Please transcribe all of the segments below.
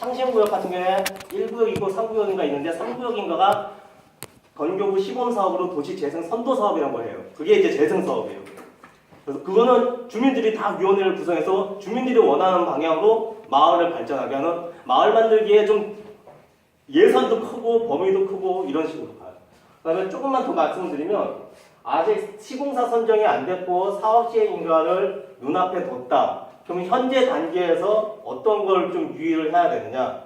창시행구역 같은 경우에 1구역, 2구역, 3구역인가 있는데 3구역인가가 건교구 시범사업으로 도시재생 선도사업이라고 해요. 그게 이제 재생사업이에요. 그래서 그거는 주민들이 다 위원회를 구성해서 주민들이 원하는 방향으로 마을을 발전하게 하는 마을 만들기에 좀 예산도 크고 범위도 크고 이런 식으로 가요. 그 다음에 조금만 더 말씀을 드리면 아직 시공사 선정이 안 됐고 사업 시행 인가를 눈앞에 뒀다. 그럼 현재 단계에서 어떤 걸 좀 유의를 해야 되느냐?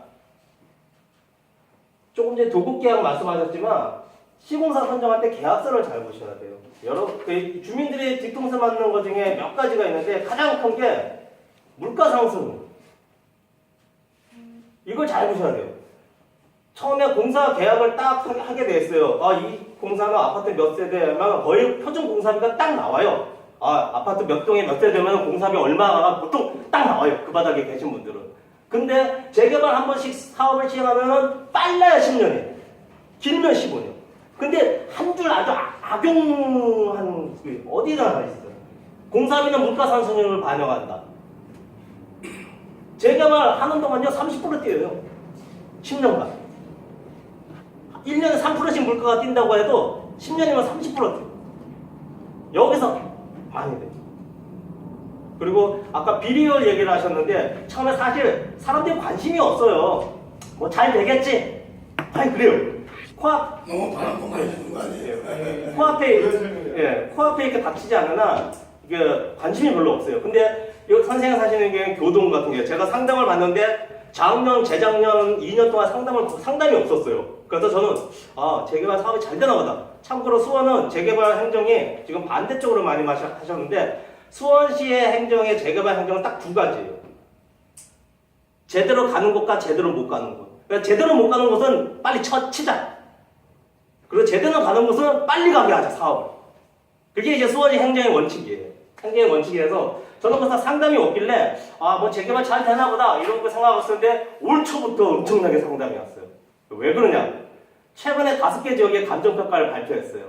조금 전에 도급계약 말씀하셨지만 시공사 선정할 때 계약서를 잘 보셔야 돼요. 그 주민들이 뒤통수 맞는 것 중에 몇 가지가 있는데 가장 큰 게 물가 상승. 이걸 잘 보셔야 돼요. 처음에 공사 계약을 딱 하게 됐어요. 이 공사는 아파트 몇 세대면 거의 표준 공사비가 딱 나와요. 아파트 몇 동에 몇 세대면 공사비 얼마가 보통 딱 나와요. 그 바닥에 계신 분들은. 근데 재개발 한 번씩 사업을 시행하면 빨라야 10년이에요. 길면 15년. 근데 한 줄 아주 악용한 어디다가 있어요. 공사비는 물가 상승률을 반영한다. 재개발 하는 동안요 30% 뛰어요. 10년간. 1년에 3%씩 물가가 뛴다고 해도 10년이면 30% 뛰어요. 여기서 많이 돼요. 그리고 아까 비리율 얘기를 하셨는데 처음에 사실 사람들이 관심이 없어요. 뭐 잘 되겠지? 아니 그래요. 너무 바람 많이 주는 거 아니에요? 코앞에 이렇게 닥치지 않으나 이게 관심이 별로 없어요. 근데 여기 선생님 사시는 게 교동 같은 게 제가 상담을 받는데 작년, 재작년 2년 동안 상담이 없었어요. 그래서 저는 재개발 사업이 잘 되나 보다. 참고로 수원은 재개발 행정이 지금 반대쪽으로 많이 하셨는데 수원시의 행정의 재개발 행정은 딱 두 가지예요. 제대로 가는 곳과 제대로 못 가는 곳. 그러니까 제대로 못 가는 곳은 빨리 치자. 그리고 제대로 가는 곳은 빨리 가게 하자, 사업을. 그게 이제 수원시 행정의 원칙이에요. 행정의 원칙이라서 저는 그래서 상담이 없길래 뭐 재개발 잘 되나 보다 이런 거 생각했었는데 올 초부터 엄청나게 상담이 왔어요. 왜 그러냐? 최근에 5개 지역에 감정평가를 발표했어요.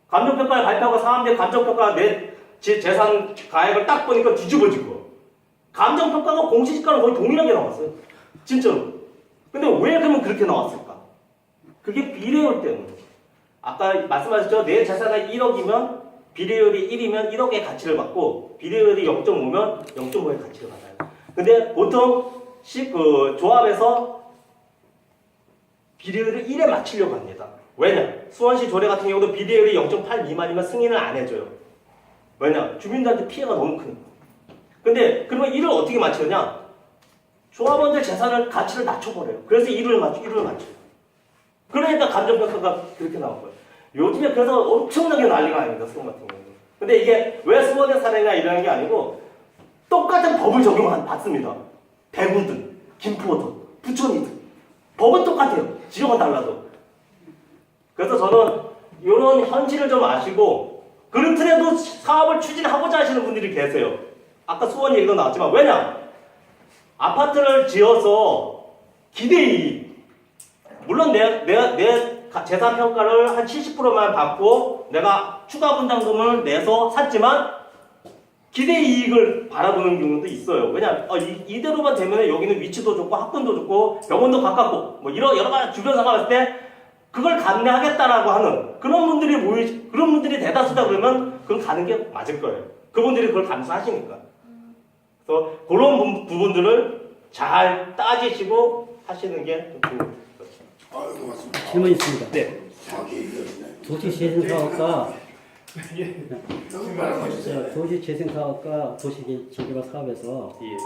감정평가를 발표하고 사람들이 감정평가 내 재산 가액을 딱 보니까 뒤집어지고 감정평가가 공시지가랑 거의 동일하게 나왔어요. 진짜로. 근데 왜 그러면 그렇게 나왔을까? 그게 비례율 때문에. 아까 말씀하셨죠? 내 재산이 1억이면 비례율이 1이면 1억의 가치를 받고 비례율이 0.5면 0.5의 가치를 받아요. 근데 보통 조합에서 비례율을 1에 맞추려고 합니다. 왜냐? 수원시 조례 같은 경우도 비례율이 0.8 미만이면 승인을 안 해줘요. 왜냐? 주민들한테 피해가 너무 크니까. 근데 그러면 1을 어떻게 맞추느냐? 조합원들 재산을 가치를 낮춰버려요. 그래서 1을 맞춰요. 그러니까 감정평가가 그렇게 나온 거예요. 요즘에 그래서 엄청나게 난리가 아닙니다. 수원 같은 경우는. 근데 이게 왜 수원의 사례냐 이런 게 아니고 똑같은 법을 적용받습니다. 대구든 김포든 부천이든 법은 똑같아요. 지역은 달라도. 그래서 저는 이런 현실을 좀 아시고 그렇더라도 사업을 추진하고자 하시는 분들이 계세요. 아까 수원 얘기도 나왔지만 왜냐? 아파트를 지어서 기대이익 물론 내 재산 평가를 한 70%만 받고 내가 추가 분담금을 내서 샀지만 기대 이익을 바라보는 경우도 있어요. 왜냐 이대로만 되면 여기는 위치도 좋고 학군도 좋고 병원도 가깝고 뭐 이런 여러 가지 주변 상황 봤을 때 그걸 감내하겠다라고 하는 그런 분들이 대다수다 그러면 그건 가는 게 맞을 거예요. 그분들이 그걸 감수하시니까. 그래서 그런 부분들을 잘 따지시고 하시는 게 좀 좋은 것 같아요. 고맙습니다. 질문 있습니다. 네. 도시재생사업과 너무 말씀해주세요. 도시재생사업과 도시재개발 사업에서 예.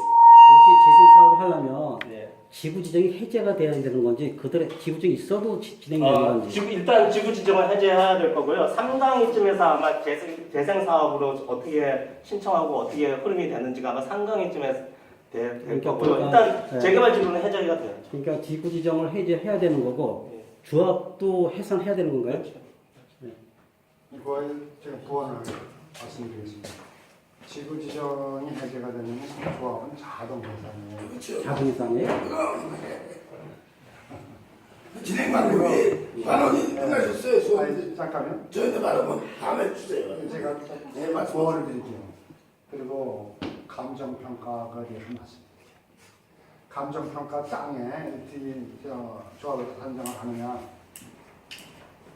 도시재생사업을 하려면 네. 지구 지정이 해제가 돼야 되는 건지 그들의 지구 지정이 있어도 진행이 되는 건지. 일단 지구 지정을 해제해야 될 거고요. 3강이쯤에서 아마 재생 사업으로 어떻게 신청하고 어떻게 흐름이 되는지가 아마 3강이쯤에 될 거고요. 일단 재개발 지구는 해제가 돼야죠. 그러니까 지구 지정을 해제해야 되는 거고 네. 조합도 해산해야 되는 건가요? 그렇죠. 이걸 제가 보완을 말씀드리겠습니다. 지구 지정이 해제가 되면 조합은 자동 해산이에요. 그렇죠. 자동 해산이에요? 진행만 하면 만원이 끝나셨어요. 수원. 잠깐만. 저희한테 말하면 다음에 주세요. 제가 네, 맞습니다. 조언을 드릴게요. 그리고 감정평가가 되어서 맞습니다. 감정평가 땅에 어떻게 조합에서 산정을 하느냐.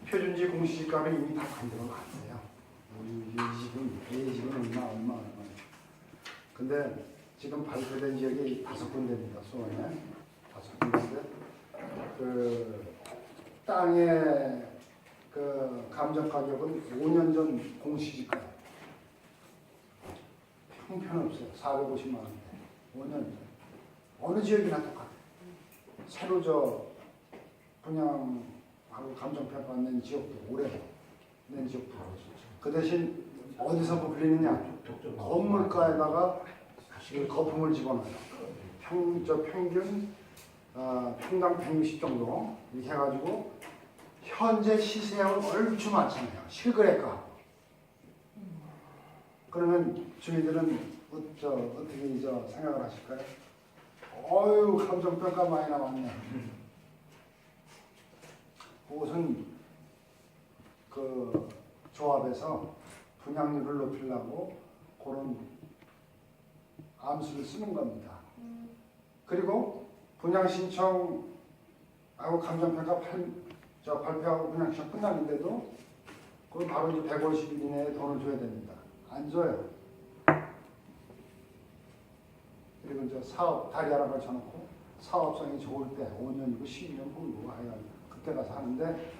표준지 공시지가를 이미 다 만들어 놨어요. 이 집은 얼마. 근데 지금 발표된 지역이 5군데입니다. 수원에 5군데인데 그 땅의 그 감정 가격은 5년 전 공시지가 형편없어요. 450만 원인데 5년 전 어느 지역이나 똑같아요. 새로 분양하고 감정평가 낸 지역도 오래 낸 지역도 그 대신 어디서 불리느냐 건물가에다가 거품을 집어넣어요. 평균 평당 160 정도 이렇게 해가지고 현재 시세하고 얼추 맞춰요. 실거래가. 그러면 주민들은 어떻게 생각을 하실까요? 어유 감정평가 많이 나왔네. 그것은 그 조합에서 분양률을 높이려고 그런 암수를 쓰는 겁니다. 그리고 분양 신청하고 감정평가 발표하고 분양 신청 끝났는데도 그건 바로 이제 150일 이내에 돈을 줘야 됩니다. 안 줘요. 그리고 이제 사업 다리 하나 걸쳐놓고 사업성이 좋을 때 5년이고 12년 후고 하여간 그때 가서 하는데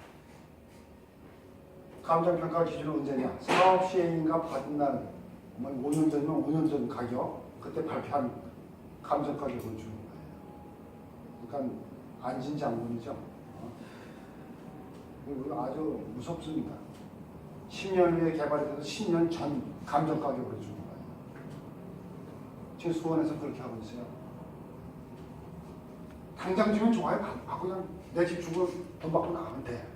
감정평가 기준은 언제냐? 사업 시행인가 받은 날 5년 전이면 5년 전 가격 그때 발표한 감정 가격을 주는 거예요. 그러니까 안진장군이죠. 그리고 아주 무섭습니다. 10년 후에 개발이 돼서 10년 전 감정 가격으로 주는 거예요. 지금 수원에서 그렇게 하고 있어요. 당장 주면 좋아요. 그냥 내 집 주고 돈 받고 나가면 돼.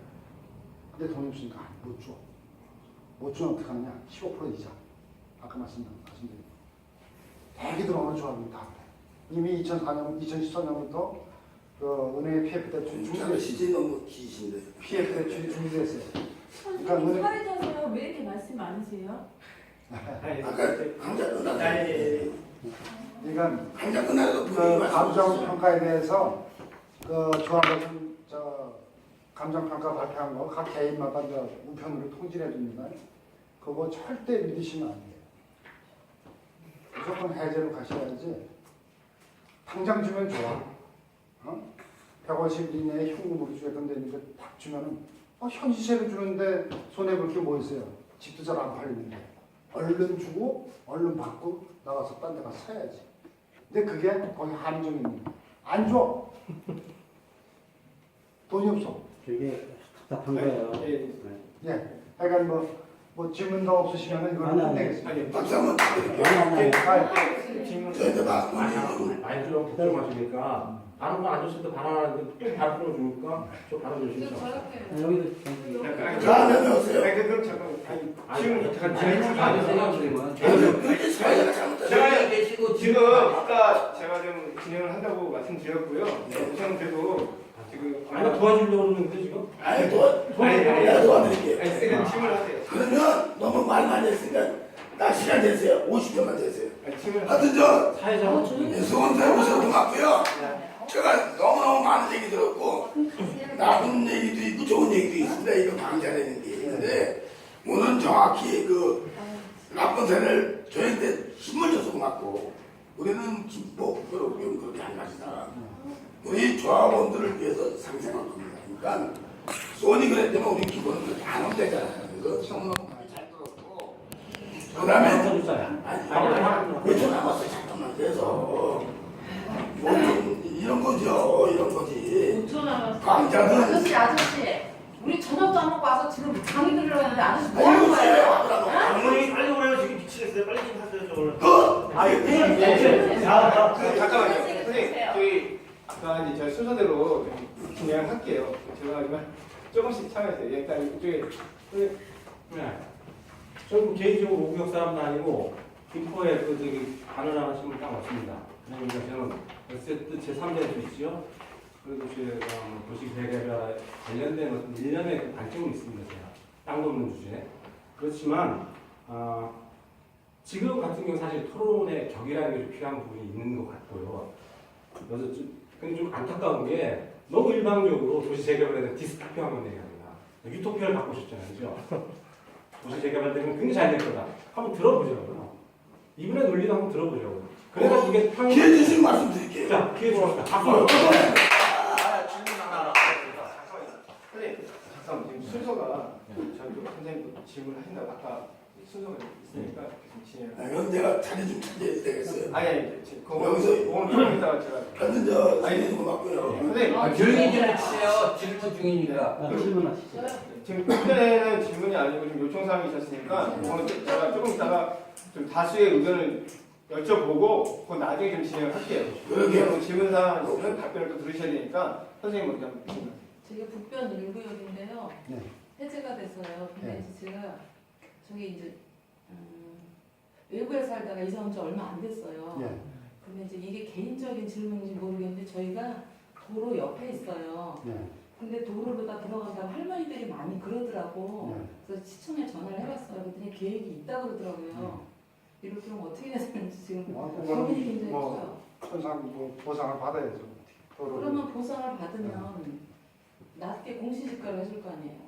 근데 돈이 없으니까 못 줘. 못 주면 어떻게 하느냐? 15% 이자. 아까 말씀드린 대기 들어오는 조합이 다 그래. 이미 2014년부터 그 은행의 PF 대출이 중간에 시즌이 너무 기신데. PF 대출이 중지됐어요. 그러니까 선생님 사회자세요? 왜 이렇게 말씀 많으세요? 아까 강좌 끝나네. 그러니까 강좌 끝나도 그 감정 평가에 대해서 그 조합에서 감정 평가 발표한 거 각 개인마다 이제 우편으로 통지해 줍니다. 그거 절대 믿으시면 안 돼요. 무조건 해제로 가셔야지. 당장 주면 좋아. 150일 이내에 현금으로 주겠던데 딱 주면은 현시세로 주는데 손해 볼 게 뭐 있어요? 집도 잘 안 팔리는데 얼른 주고 얼른 받고 나가서 딴 데 가서 사야지. 근데 그게 거기 함정이 있는 거야. 안 줘. 돈이 없어. 되게 답답한 거예요. 예. 그러니까 뭐 질문 더 없으시면은 이거는 아니, 끝내겠습니다. 박수 한번 질문 저희들 많이 좀 걱정하시니까 다른 거안 줬을 때 반환하는데 또 다른 거 주니까 저 바로 주시죠. 여기도 다음에 오세요. 그럼 잠깐 질문 잠깐 그렇게 사회자가 잘못했어요. 제가 계시고 지금 아까 제가 좀 진행을 한다고 말씀드렸고요. 우선 그래도 지금 아니 도와주려고 그러는데 지금 아니 내가 도와드릴게요. 아니 질문을 하세요. 그러면 너무 말 많이 했으니까 딱 시간 되세요. 50분만 되세요. 질문 하여튼 저 사회자로 수원사에 오셔도 고맙고요. 제가 너무너무 많은 얘기 들었고 나쁜 얘기도 있고 좋은 얘기도 있습니다. 이거 강좌라는 게 있는데 오늘은 정확히 그 나쁜 사례를 저희한테 힘을 줘서 고맙고 우리는 김포 그렇게 한 가지다. 우리 조합원들을 위해서 상생한 겁니다. 그러니까 수원이 그랬다면 우리 기본은 그렇게 안 하면 되잖아요. 그래서 너무너무 많이 잘 들었고 그 다음에 아니 몇초 남았어요. 잠깐만 그래서 이런 거죠. 이런 거지. 5초 남았어요. 강좌는 아저씨, 우리 저녁도 안 먹고 와서 지금 강의 들으려고 했는데 아저씨 뭐 아니 하는 이거 거예요? 왜요? 장모님 빨리 오래요. 지금 미치겠어요. 빨리 좀 하세요. 저걸. 잠깐만요. 선생님, 선생님 저희 아까 이제 저희 순서대로 좀 진행을 할게요. 죄송하지만 조금씩 참여해주세요. 일단 이쪽에 네. 저는 개인적으로 오구역 사람도 아니고 김포에 그 반환하는 신문 딱 없습니다. 그러니까 저는 어쨌든 제3대 도시죠. 그리고 도시 재개발 관련된 어떤 일련의 그 관점은 있습니다. 제가 땅 돕는 주제. 그렇지만 지금 같은 경우 사실 토론의 격이라는 게 필요한 부분이 있는 것 같고요. 그래서 근데 좀 안타까운 게 너무 일방적으로 도시 재개발에 대한 디스토피아만 얘기합니다. 유토피아를 바꾸셨잖아요, 그죠? 도시 재개발되면 굉장히 잘 될 거다. 한번 들어보자고요. 이분의 논리도 한번 들어보자고요. 그래서 이게 평이 기회 주시면 말씀드릴게요. 자, 기회 주십시다. 앞으로. 선생님, 잠깐만 지금 순서가 저희 선생님 질문하신다고 아까 순서가 있으니까 계속 진행. 그럼 내가 자리 좀 차지해도 되겠어요? 아니 여기서 그건 조금 이따가 제가. 저는 저 선생님 고맙고요. 선생님 조용히 좀 해주세요. 질문 중이니까. 질문하시죠. 지금 그때는 질문이 아니고 좀 요청사항이 있었으니까 오늘 제가 조금 이따가 좀 다수의 의견을 여쭤보고 그 나중에 좀 진행을 할게요. 그러게요. 질문사항 있으면 답변을 또 들으셔야 되니까 선생님 먼저 한번 질문. 저게 북변 1구역인데요. 네. 해제가 됐어요. 근데 네. 이제 제가 저기 이제 외부에 살다가 이사 온 지 얼마 안 됐어요. 예. 근데 이제 이게 개인적인 질문인지 모르겠는데 저희가 도로 옆에 있어요. 예. 근데 도로로다 들어간다고 할머니들이 많이 그러더라고. 예. 그래서 시청에 전화를 해봤어요. 그랬더니 계획이 있다 그러더라고요. 이럴 경우 어떻게 해야 되는지 지금 고민이 굉장히 커요. 천상 뭐 보상을 받아야죠. 도로를. 그러면 보상을 받으면 낮게 공시지가를 해줄 거 아니에요.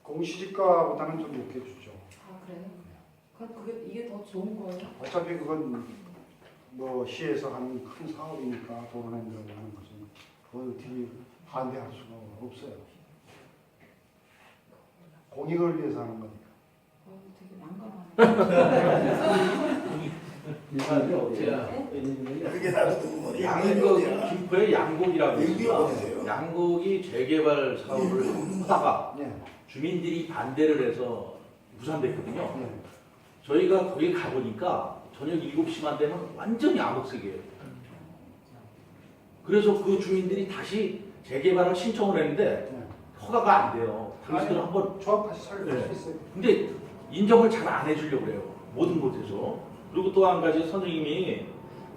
공시지가보다는 좀 높게 주죠. 아 그래요? 그럼 이게 더 좋은 거예요? 어차피 그건 뭐 시에서 하는 큰 사업이니까 도로 행정을 하는 것은 그걸 어떻게 반대할 수가 없어요. 공익을 위해서 하는 거니까. 되게 난감하네. 그게 나도 궁금해. 양곡, 김포의 양곡이라고 여기 있습니다. 어디세요? 양곡이 재개발 사업을 하다가 예. 주민들이 반대를 해서 무산됐거든요. 예. 저희가 거기 가보니까 저녁 7시만 되면 완전히 암흑색이에요. 그래서 그 주민들이 다시 재개발을 신청을 했는데 예. 허가가 안 돼요. 당신들 한번 조합 다시 설계할 네. 수 있어요. 근데 인정을 잘 안 해주려고 그래요. 모든 곳에서. 그리고 또 한 가지 선생님이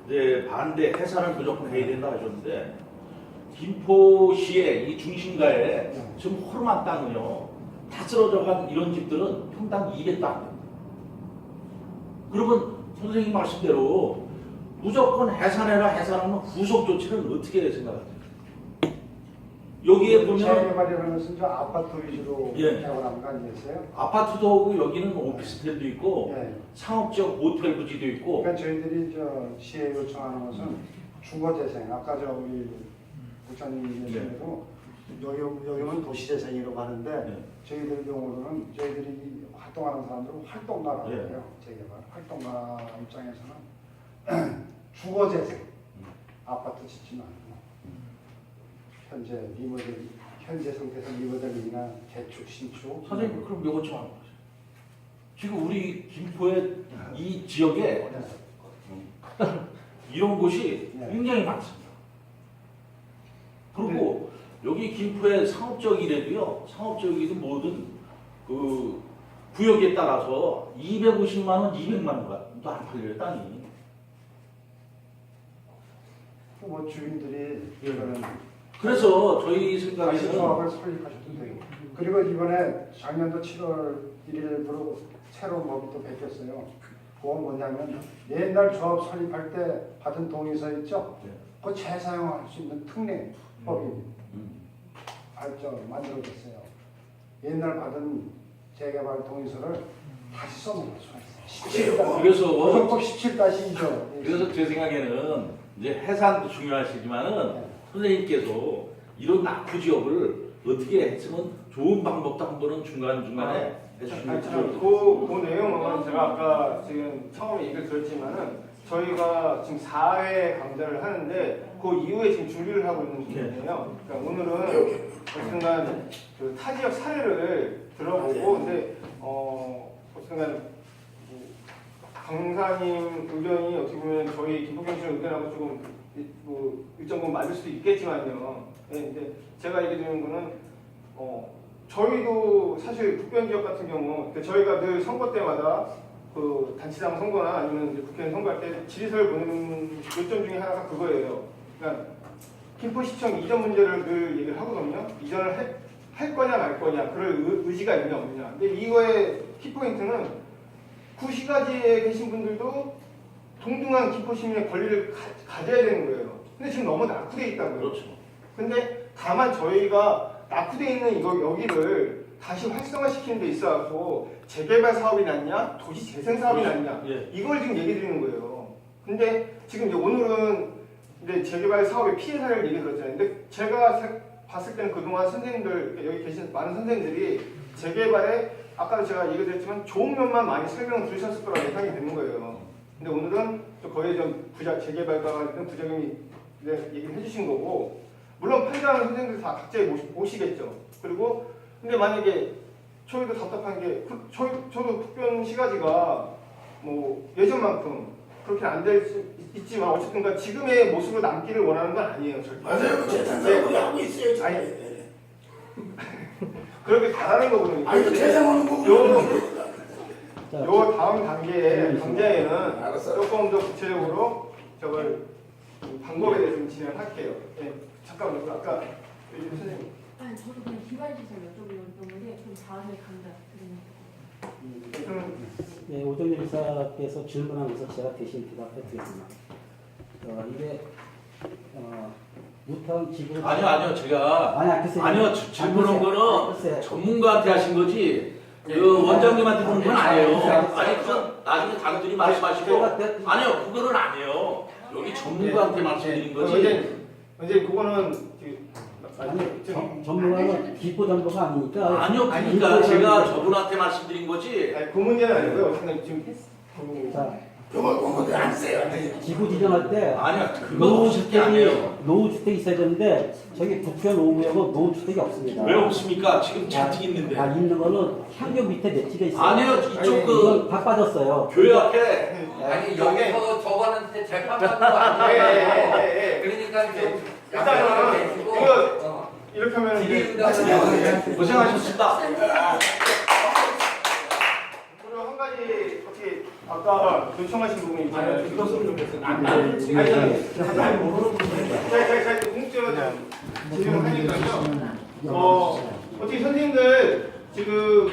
이제 반대 해산을 무조건 해야 된다 하셨는데 김포시의 이 중심가에 지금 허름한 땅은요 다 쓰러져간 이런 집들은 평당 200도 안 됩니다. 그러면 선생님 말씀대로 무조건 해산해라 해산하면 후속 조치는 어떻게 생각하세요? 여기에 보면 재개발이라는 것은 저 아파트 위주로 예. 개발한 거 아니겠어요? 아파트도 오고 여기는 오피스텔도 있고 예. 상업지역 모텔 부지도 있고 그러니까 저희들이 저 시에 요청하는 것은 주거재생. 아까 저 우리 부처님 얘기대로 여기는 도시재생이라고 하는데 네. 저희들 경우는 저희들이 활동하는 사람들은 활동가라고 네. 해요. 재개발 활동가 입장에서는 주거재생. 아파트 짓지 말고 현재 상태에서 리모델링이나 개축 신축. 선생님 그럼 요거 좀 하는 거죠. 지금 우리 김포의 이 지역에 이런 곳이 네. 굉장히 많습니다. 그리고 여기 김포의 상업적이라도요, 상업적이든 뭐든 그 구역에 따라서 250만 원, 200만 원도 안 팔려요 땅이. 뭐 주민들이 예. 그런 그래서 저희 다시 생각에는 조합을 설립하셔도 되고. 그리고 이번에 작년도 7월 1일부로 새로운 법이 또 바뀌었어요. 그건 뭐냐면 옛날 조합 설립할 때 받은 동의서 있죠? 네. 그거 재사용할 수 있는 특례법이 만들어졌어요. 옛날 받은 재개발 동의서를 다시 써먹을 수가 있어요. 그래서 고성법 17-2죠. 그래서 제 생각에는 이제 해산도 중요하시지만은 선생님께서 이런 낙후 지역을 어떻게 했으면 좋은 방법도 한 번은 중간중간에 해주시면 좋을 그 내용은 제가 아까 지금 처음에 얘기를 드렸지만은 저희가 지금 4회 강좌를 하는데 그 이후에 지금 준비를 하고 있는 중이에요. 그러니까 오늘은 어쨌든 그 타 지역 사례를 들어보고 근데 어쨌든 강사님 의견이 어떻게 보면 저희 김포경실 의견하고 조금 뭐 일정 부분 맞을 수도 있겠지만요. 네, 근데 제가 얘기 드리는 거는 저희도 사실 북변 지역 같은 경우 저희가 늘 선거 때마다 그 단체장 선거나 아니면 이제 국회의원 선거할 때 질의서를 보내는 요점 중에 하나가 그거예요. 그러니까 김포시청 이전 문제를 늘 얘기를 하거든요. 이전을 할 거냐 말 거냐 그럴 의지가 있냐 없느냐. 근데 이거의 키포인트는 구시가지에 계신 분들도 동등한 김포 시민의 권리를 가져야 되는 거예요. 근데 지금 너무 낙후돼 있다고요. 그렇죠. 근데 다만 저희가 낙후돼 있는 여기를 다시 활성화시키는 데 있어서 재개발 사업이 낫냐, 도시 재생 사업이 낫냐, 예. 이걸 지금 얘기 드리는 거예요. 근데 지금 이제 오늘은 이제 재개발 사업의 피해 사례를 얘기 들었잖아요. 근데 제가 봤을 때는 그동안 선생님들, 여기 계신 많은 선생님들이 재개발에 아까 제가 얘기 드렸지만 좋은 면만 많이 설명을 들으셨을 거라고 예상이 되는 거예요. 근데 오늘은 또 거기에 좀 재개발과 관련된 부작용이 얘기를 해주신 거고, 물론 판단하는 선생님들 다 각자의 모시겠죠. 그리고 근데 만약에 저희도 답답한 게 저도 북변 시가지가 뭐 예전만큼 그렇게 안 될 수 있지만 어쨌든 지금의 모습으로 남기를 원하는 건 아니에요. 절대. 맞아요. 재산사업을 하고 있어요. 지금. 아니, 그렇게 잘하는 거거든요. 아니, 재산하는 거고. 요 다음 단계에는 알았어요. 조금 더 구체적으로 저걸 방법에 대해서 좀 진행할게요. 네, 잠깐만요. 아까 선생님. 아니 저도 그냥 기반시설 여쭤보려던 건데 좀 다음에 간다 그러면. 네, 오정일 이사께서 질문한 것을 제가 대신 대답해 드리겠습니다. 이게 무탕 지구 아니요 제가 글쎄요. 아니요 질문한 거는 글쎄요. 전문가한테 하신 거지 그 원장님한테 그런 건 아니에요. 아니 그건 나중에 당신이 말씀하시고 아니요 그거는 아니에요. 여기 전문가한테 말씀드린 거지. 이제 그거는 아니 전문가는 기포 정보가 아니니까 아니요 그러니까 제가 저분한테 말씀드린 거지. 아니, 그 문제는 아니고요. 그냥 지금 자, 저거 공부도 안 써요. 기부 지정할 때 아니요 그거 없을 게 아니에요. 노후주택이 있어야 되는데 저기 북편 5구역은 노후주택이 없습니다. 왜 없습니까? 지금 잔뜩 있는데. 있는 거는 향교 밑에 넷집에 있어요. 아니요 이쪽 이건 다 빠졌어요. 교회 앞에 아니 여기서 저분한테 재판 받는 거 아니에요? 그러니까 좀 일단은 이거 이렇게 하면 이제 고생하셨습니다. 그리고 한 가지 어떻게 아까 요청하신 부분이 있잖아요. 아니 들었으면 좋겠어요. 아니, 잘 모르는 분들이니까. 제가 공적으로 진행을 하니까요. 어떻게 선생님들 지금